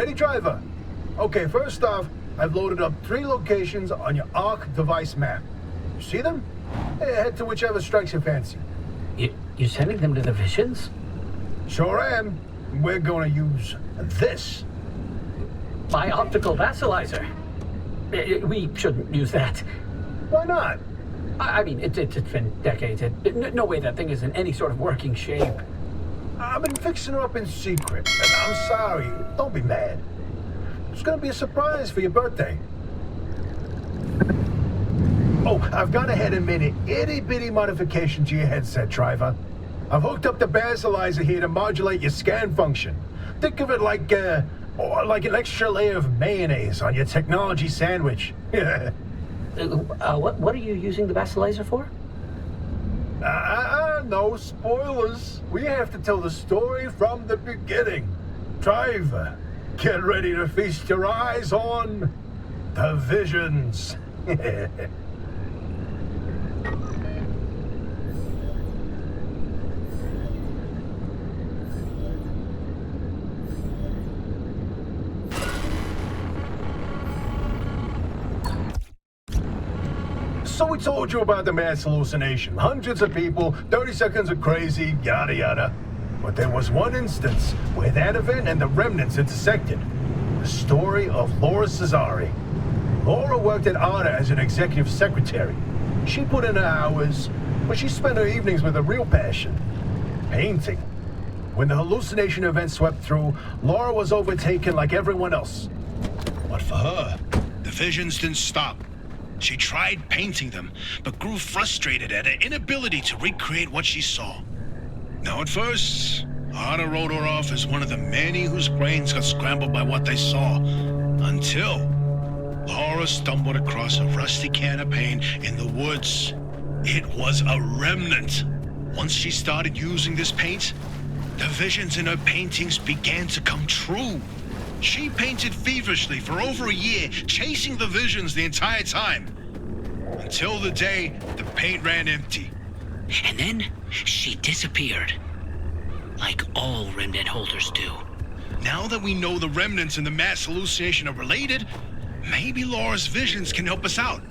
Ready, driver? Okay, first off, I've loaded up 3 locations on your ARC device map. You see them? Head to whichever strikes your fancy. You're sending them to the Visions? Sure am. We're gonna use this. My optical vassalizer. We shouldn't use that. Why not? I mean, it's been decades. No way that thing is in any sort of working shape. I've been fixing her up in secret, and I'm sorry. Don't be mad. It's gonna be a surprise for your birthday. Oh, I've gone ahead and made an itty-bitty modification to your headset, driver. I've hooked up the basilizer here to modulate your scan function. Think of it like an extra layer of mayonnaise on your technology sandwich. What are you using the basilizer for? No spoilers. We have to tell the story from the beginning. Driver, get ready to feast your eyes on the Visions. So we told you about the mass hallucination. Hundreds of people, 30 seconds of crazy, yada yada. But there was one instance where that event and the remnants intersected. The story of Laura Cesari. Laura worked at ARDA as an executive secretary. She put in her hours, but she spent her evenings with a real passion. Painting. When the hallucination event swept through, Laura was overtaken like everyone else. But for her, the visions didn't stop. She tried painting them, but grew frustrated at her inability to recreate what she saw. Now at first, Arda wrote her off as one of the many whose brains got scrambled by what they saw, until Laura stumbled across a rusty can of paint in the woods. It was a remnant. Once she started using this paint, the visions in her paintings began to come true. She painted feverishly for over a year, chasing the visions the entire time. Until the day the paint ran empty. And then she disappeared. Like all remnant holders do. Now that we know the remnants and the mass hallucination are related, maybe Laura's visions can help us out.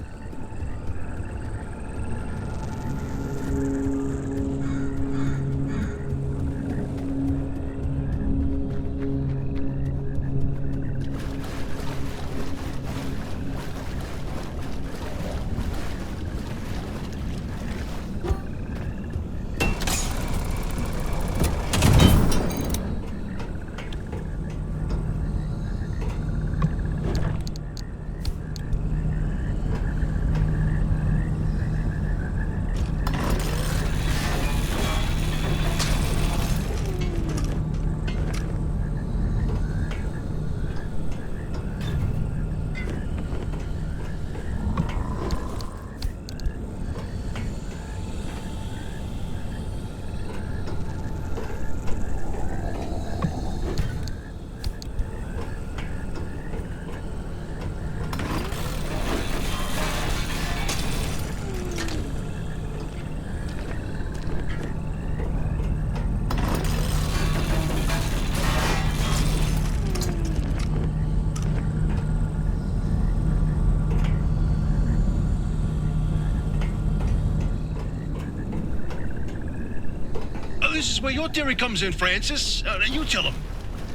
This is where your theory comes in, Francis. You tell him.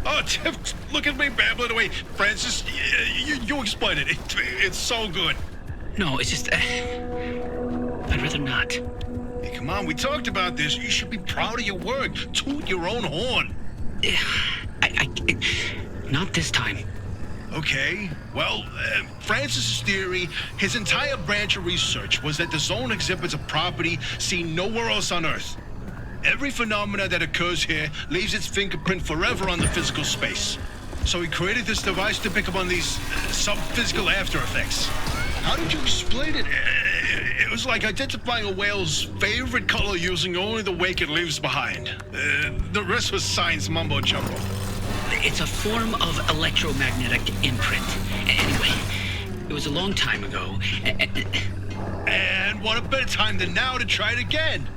Oh, look at me babbling away. Francis, you explain it. It's so good. No, it's just... I'd rather not. Hey, come on, we talked about this. You should be proud of your work. Toot your own horn. Not this time. Okay, well, Francis's theory, his entire branch of research was that the zone exhibits a property seen nowhere else on Earth. Every phenomena that occurs here leaves its fingerprint forever on the physical space. So he created this device to pick up on these sub-physical after effects. How did you explain it? It was like identifying a whale's favorite color using only the wake it leaves behind. The rest was science mumbo-jumbo. It's a form of electromagnetic imprint. Anyway, it was a long time ago. And what a better time than now to try it again.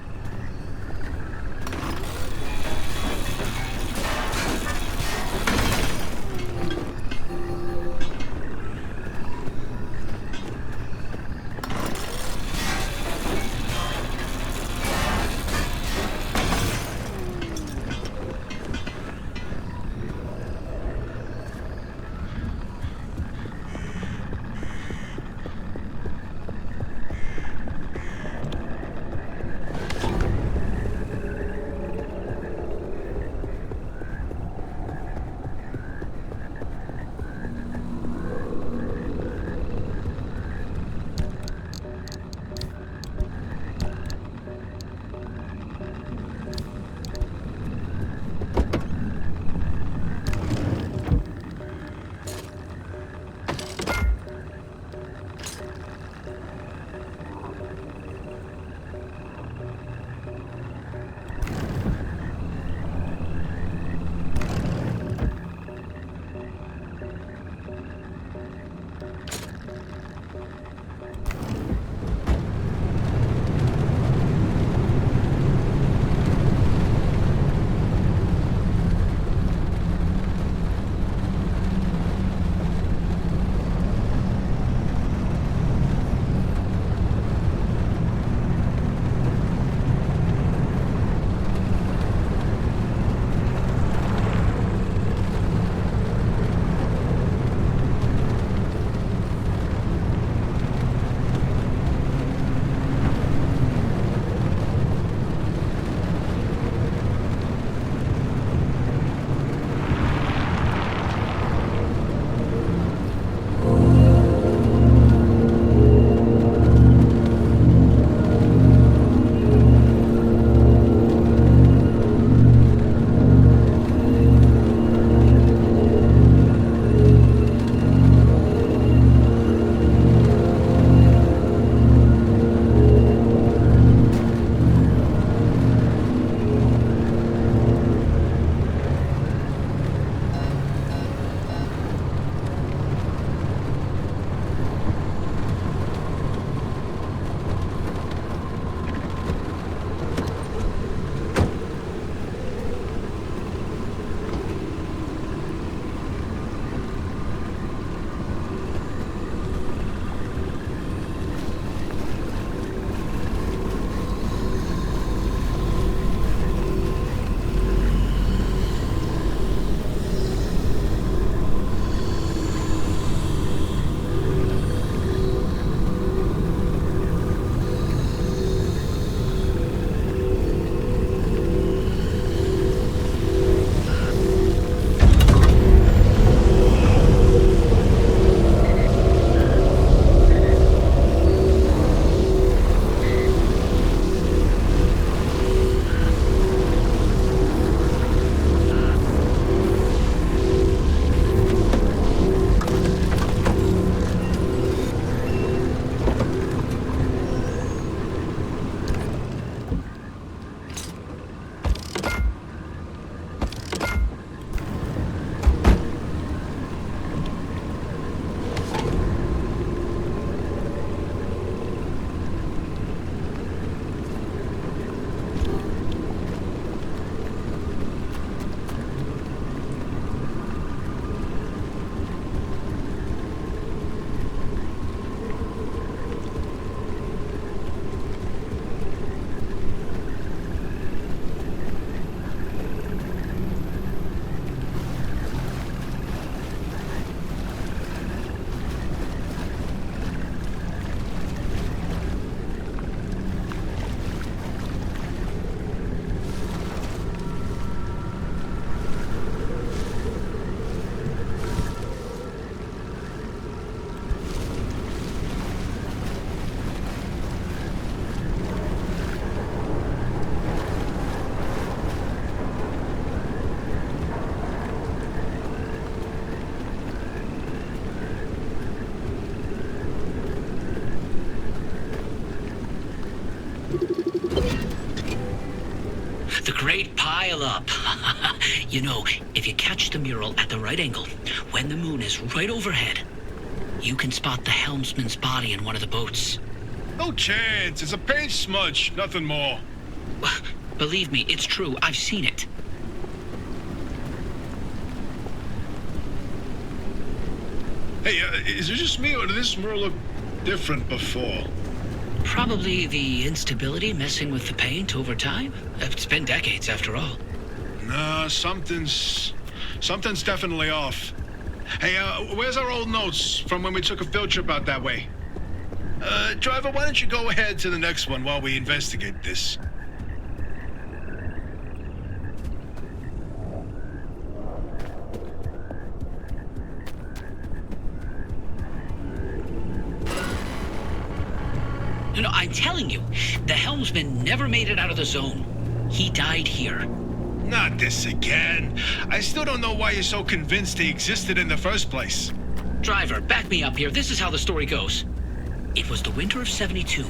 The Great Pile Up. You know, if you catch the mural at the right angle, when the moon is right overhead, you can spot the helmsman's body in one of the boats. No chance. It's a paint smudge, nothing more. Believe me, it's true. I've seen it. Hey, is it just me, or did this mural look different before? Probably the instability messing with the paint over time. It's been decades, after all. Nah, something's definitely off. Hey, where's our old notes from when we took a field trip out that way? Driver, why don't you go ahead to the next one while we investigate this? No, I'm telling you, the helmsman never made it out of the zone. He died here. Not this again. I still don't know why you're so convinced he existed in the first place. Driver, back me up here. This is how the story goes. It was the winter of '72.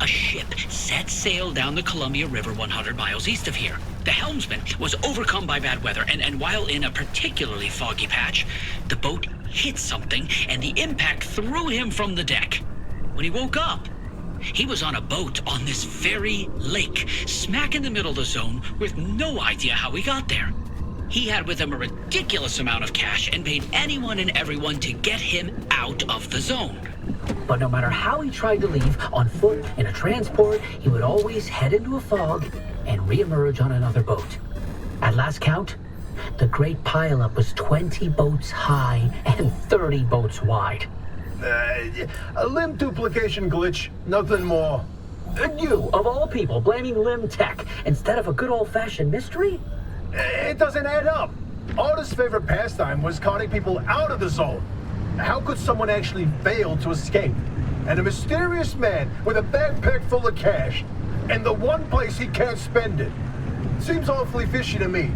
A ship set sail down the Columbia River 100 miles east of here. The helmsman was overcome by bad weather, and while in a particularly foggy patch, the boat hit something, and the impact threw him from the deck. When he woke up, he was on a boat on this very lake, smack in the middle of the zone, with no idea how he got there. He had with him a ridiculous amount of cash and paid anyone and everyone to get him out of the zone. But no matter how he tried to leave, on foot, in a transport, he would always head into a fog and reemerge on another boat. At last count, the Great Pile-Up was 20 boats high and 30 boats wide. A limb duplication glitch, nothing more. You, of all people, blaming Lim Tech instead of a good old-fashioned mystery? It doesn't add up. Artist's favorite pastime was carting people out of the zone. How could someone actually fail to escape? And a mysterious man with a backpack full of cash, and the one place he can't spend it. Seems awfully fishy to me.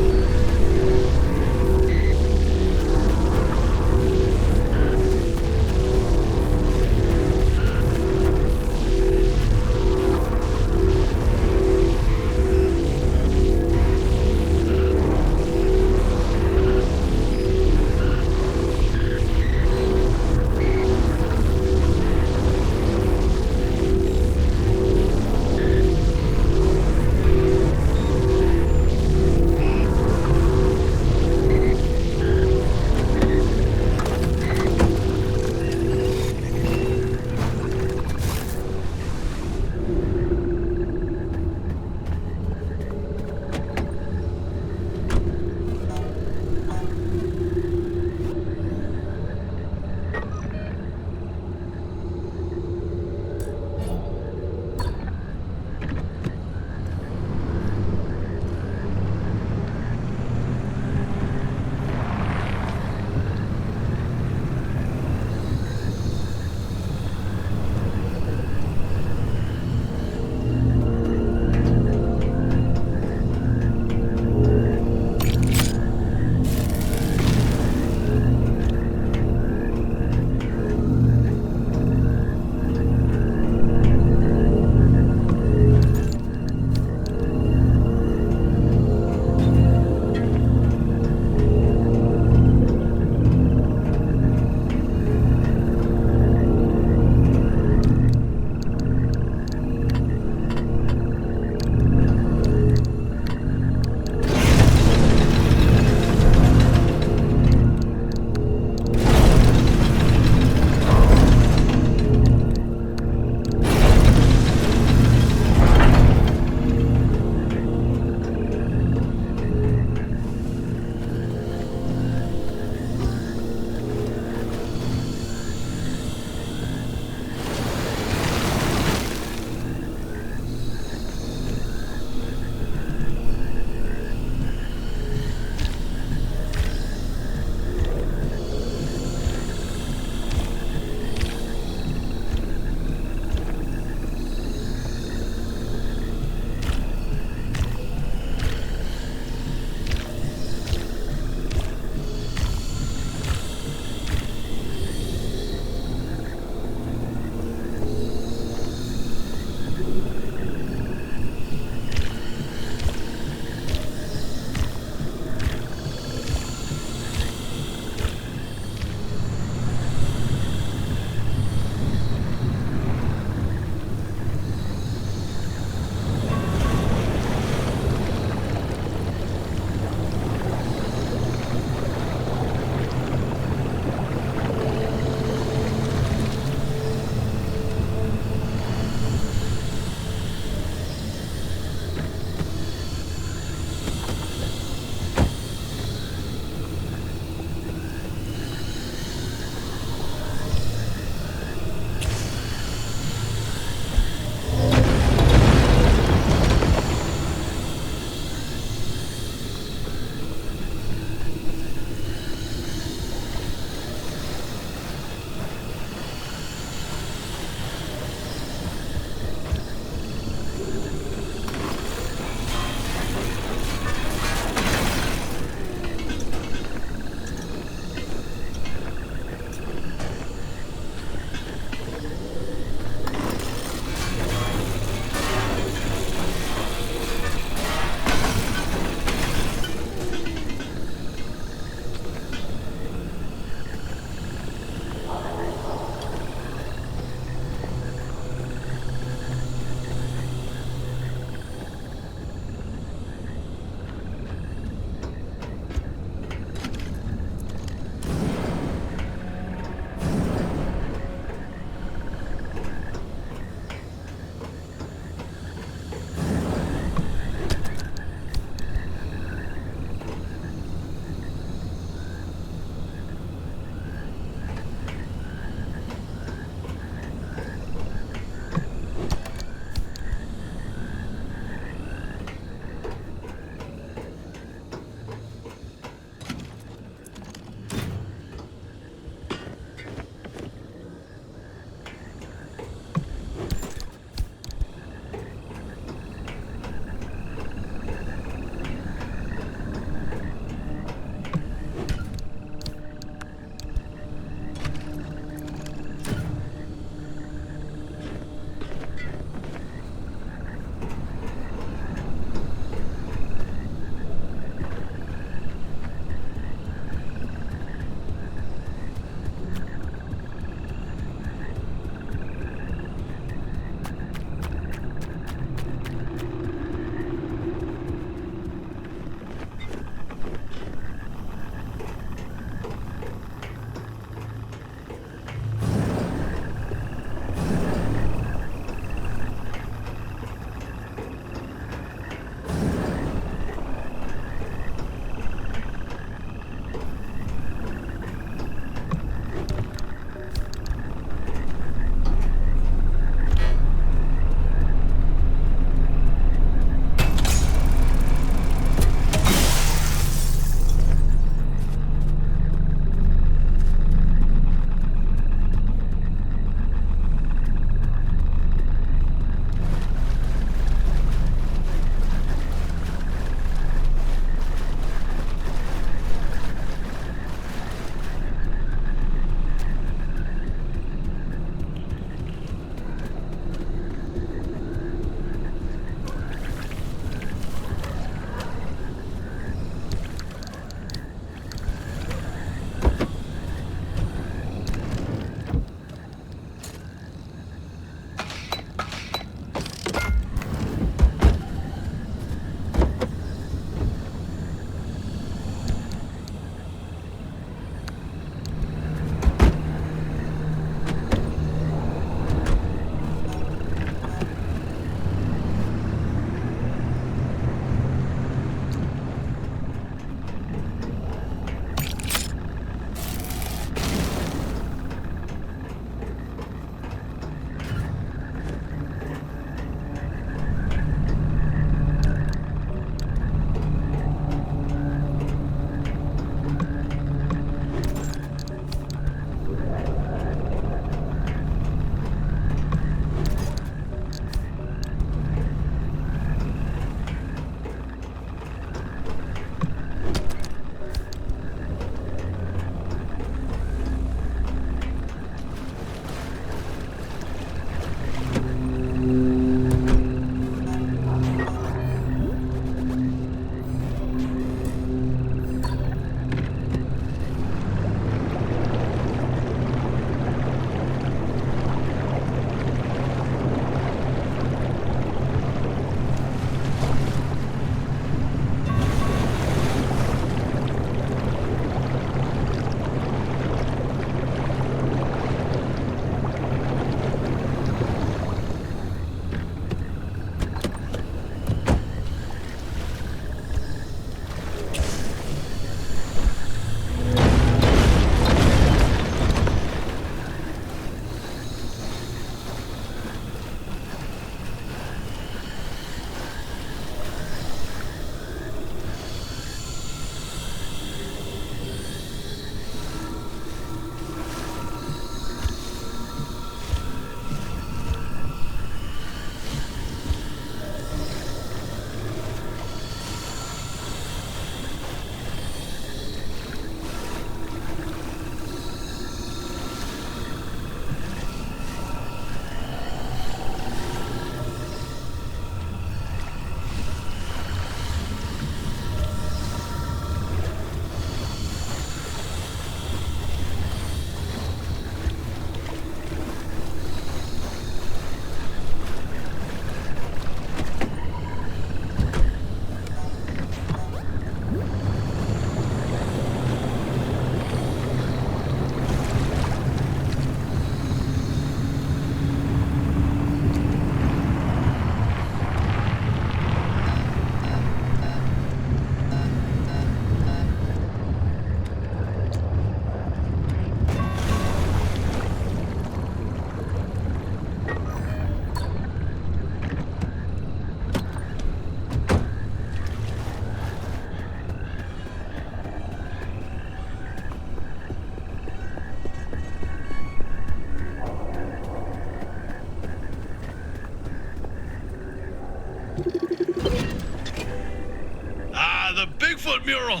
Ah, the Bigfoot mural.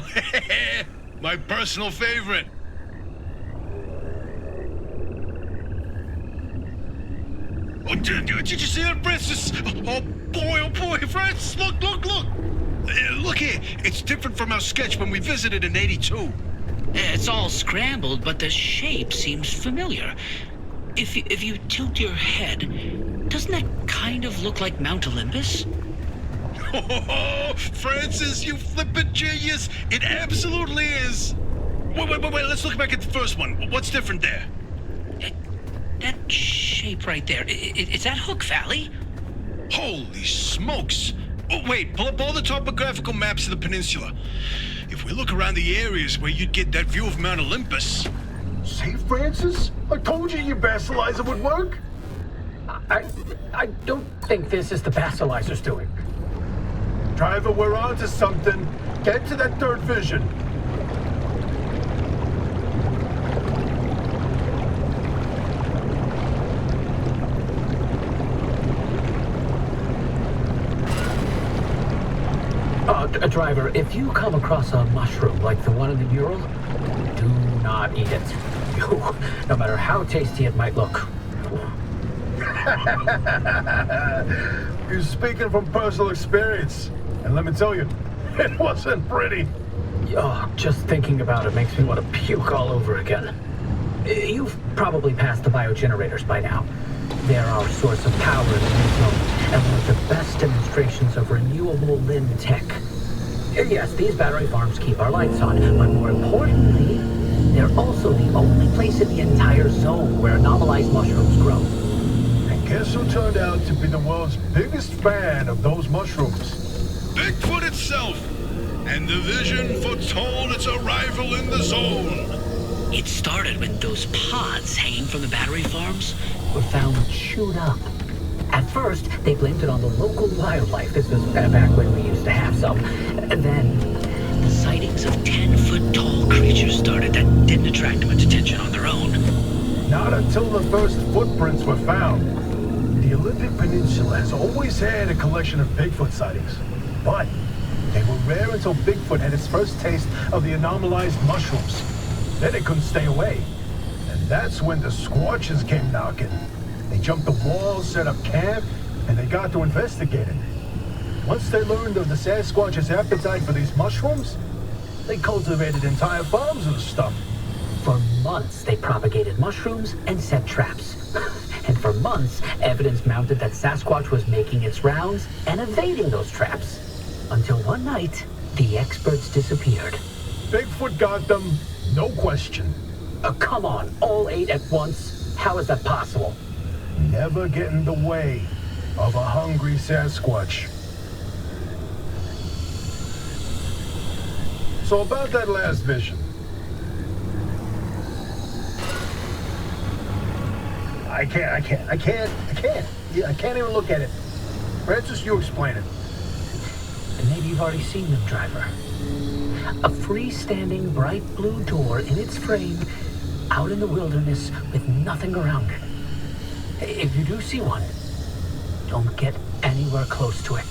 My personal favorite. Oh, did you see that, Francis? Oh boy, Francis, look. Look here, it's different from our sketch when we visited in '82. It's all scrambled, but the shape seems familiar. If you tilt your head, doesn't that kind of look like Mount Olympus? Oh, Francis, you flippin' genius! It absolutely is. Wait, let's look back at the first one. What's different there? That shape right there, is that Hook Valley? Holy smokes! Oh, wait, pull up all the topographical maps of the peninsula. If we look around the areas where you'd get that view of Mount Olympus... See, Francis? I told you your basilizer would work. I don't think this is the basilizer's doing. Driver, we're on to something. Get to that third vision. Driver, if you come across a mushroom like the one in the mural, do not eat it. No matter how tasty it might look. You're speaking from personal experience. And let me tell you, it wasn't pretty. Oh, just thinking about it makes me want to puke all over again. You've probably passed the biogenerators by now. They're our source of power in the new zone, and one of the best demonstrations of renewable Lin tech. Yes, these battery farms keep our lights on, but more importantly, they're also the only place in the entire zone where anomalized mushrooms grow. And guess who turned out to be the world's biggest fan of those mushrooms? Bigfoot itself! And the vision foretold its arrival in the zone. It started with those pods hanging from the battery farms. Were found chewed up. At first, they blamed it on the local wildlife. This was back when we used to have some. And then, the sightings of 10-foot tall creatures started that didn't attract much attention on their own. Not until the first footprints were found. The Olympic Peninsula has always had a collection of Bigfoot sightings. But they were rare until Bigfoot had its first taste of the anomalized mushrooms. Then it couldn't stay away. And that's when the Squatches came knocking. They jumped the walls, set up camp, and they got to investigating. Once they learned of the Sasquatch's appetite for these mushrooms, they cultivated entire farms of the stuff. For months, they propagated mushrooms and set traps. And for months, evidence mounted that Sasquatch was making its rounds and evading those traps. Until one night, the experts disappeared. Bigfoot got them, no question. Come on, all 8 at once? How is that possible? Never get in the way of a hungry Sasquatch. So about that last vision. I can't even look at it. Francis, you explain it. And maybe you've already seen them, driver. A freestanding bright blue door in its frame, out in the wilderness with nothing around it. If you do see one, don't get anywhere close to it.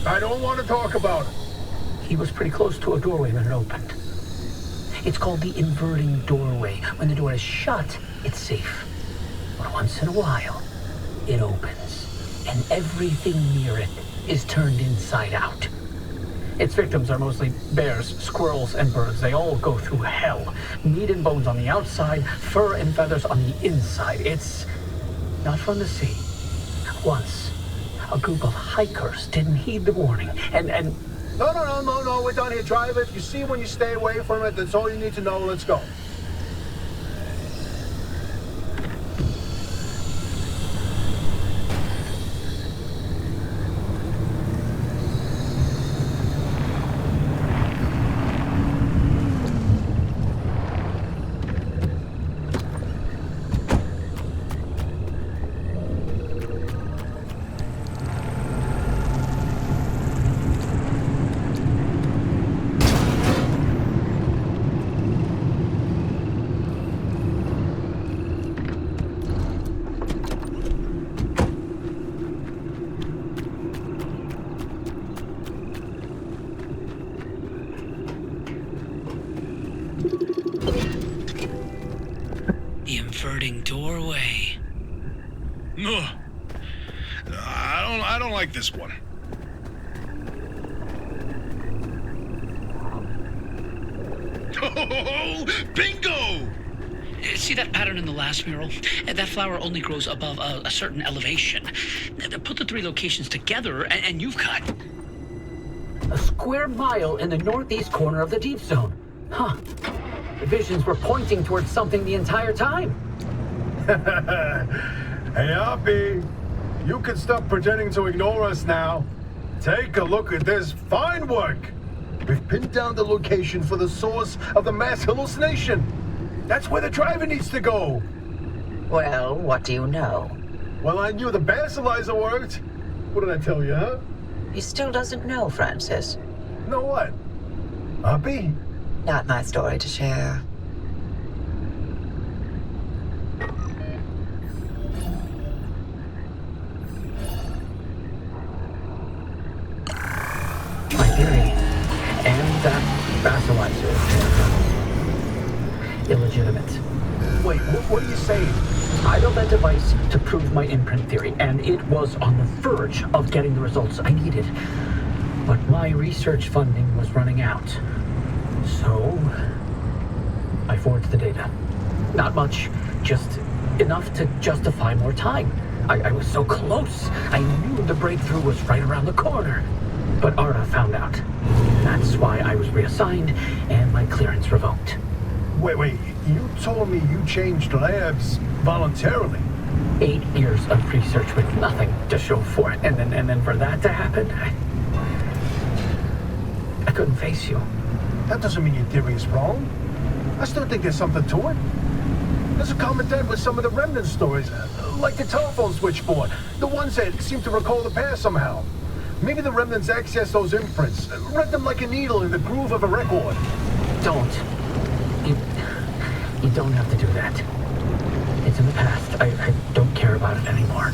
I don't want to talk about it. He was pretty close to a doorway when it opened. It's called the inverting doorway. When the door is shut, it's safe. But once in a while, it opens, and everything near it is turned inside out. Its victims are mostly bears, squirrels, and birds. They all go through hell. Meat and bones on the outside, fur and feathers on the inside. It's not fun to see. Once, a group of hikers didn't heed the warning, and... No, we're done here, driver. If you see one, you stay away from it. That's all you need to know. Let's go. this one. Oh, bingo! See that pattern in the last mural? That flower only grows above a certain elevation. Put the three locations together, and you've got... A square mile in the northeast corner of the deep zone. Huh. The visions were pointing towards something the entire time. Hey, Hoppy, you can stop pretending to ignore us now. Take a look at this fine work. We've pinned down the location for the source of the mass hallucination. That's where the driver needs to go. Well, what do you know? Well, I knew the basilizer worked. What did I tell you, huh? He still doesn't know, Francis. Know what? Hoppy? Not my story to share. My theory. And that basilizer. Illegitimate. Wait, what are you saying? I built that device to prove my imprint theory, and it was on the verge of getting the results I needed. But my research funding was running out. So, I forged the data. Not much, just enough to justify more time. I was so close. I knew the breakthrough was right around the corner. But Arda found out. That's why I was reassigned and my clearance revoked. Wait, you told me you changed labs voluntarily. 8 years of research with nothing to show for it, and then for that to happen, I couldn't face you. That doesn't mean your theory is wrong. I still think there's something to it. There's a common thread with some of the remnant stories, like the telephone switchboard, the ones that seem to recall the past somehow. Maybe the remnants access those imprints, read them like a needle in the groove of a record. Don't. You don't have to do that. It's in the past. I don't care about it anymore.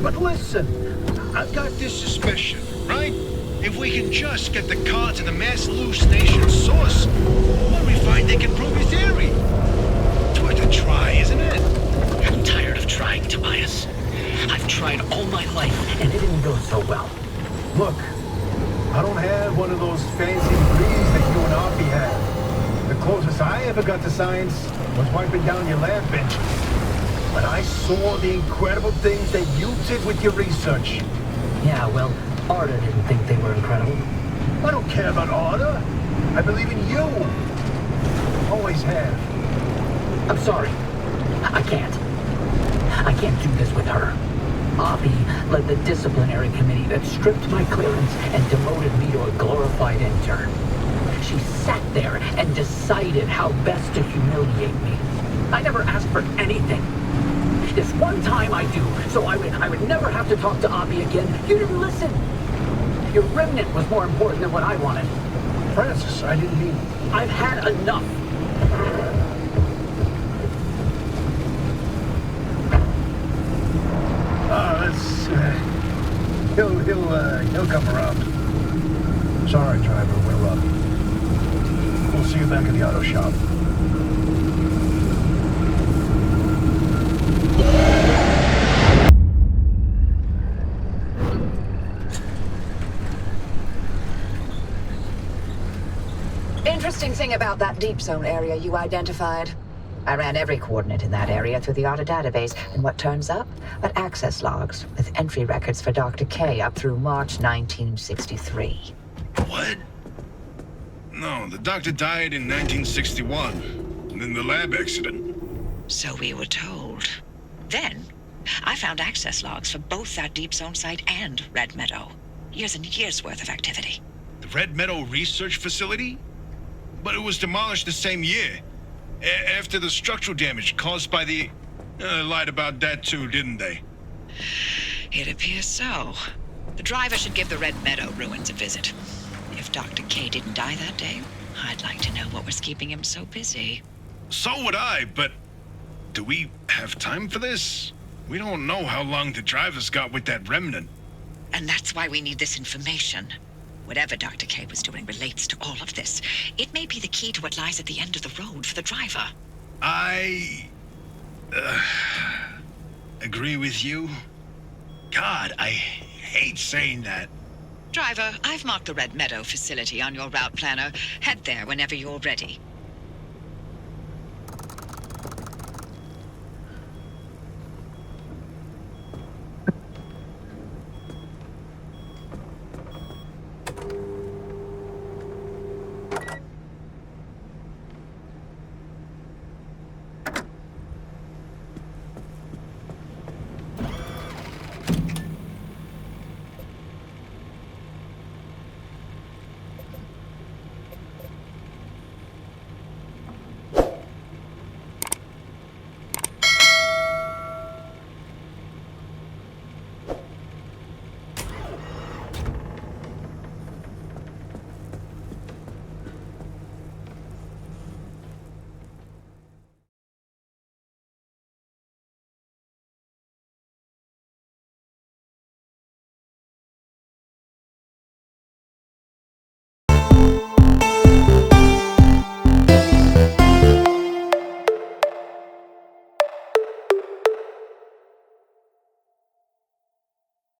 But listen, I've got this suspicion, right? If we can just get the car to the mass hallucination source, what we find they can prove his theory. It's worth a try, isn't it? I'm tired of trying, Tobias. I've tried all my life, And it didn't go so well. look, I don't have one of those fancy degrees that you and Hoppy had. The closest I ever got to science was wiping down your lab benches. But I saw the incredible things that you did with your research. Yeah, well, Arda didn't think they were incredible. I don't care about Arda. I believe in you. Always have. I'm sorry. I can't. I can't do this with her. Abby led the disciplinary committee that stripped my clearance and demoted me to a glorified intern. She sat there and decided how best to humiliate me. I never asked for anything. This one time I do, so I would never have to talk to Abby again. You didn't listen. Your remnant was more important than what I wanted. Francis, I didn't mean... I've had enough. He'll come around. Sorry, driver, we'll see you back at the auto shop. Interesting thing about that deep zone area you identified. I ran every coordinate in that area through the auto database, and what turns up are access logs with entry records for Dr. K up through March 1963. What? No, the doctor died in 1961, and then the lab accident. So we were told. Then, I found access logs for both that deep zone site and Red Meadow. Years and years worth of activity. The Red Meadow Research Facility? But it was demolished the same year. After the structural damage caused by the... lied about that too, didn't they? It appears so. The driver should give the Red Meadow ruins a visit. If Dr. K didn't die that day, I'd like to know what was keeping him so busy. So would I, but... do we have time for this? We don't know how long the driver's got with that remnant. And that's why we need this information. Whatever Dr. K was doing relates to all of this. It may be the key to what lies at the end of the road for the driver. agree with you? God, I hate saying that. Driver, I've marked the Red Meadow facility on your route planner. Head there whenever you're ready.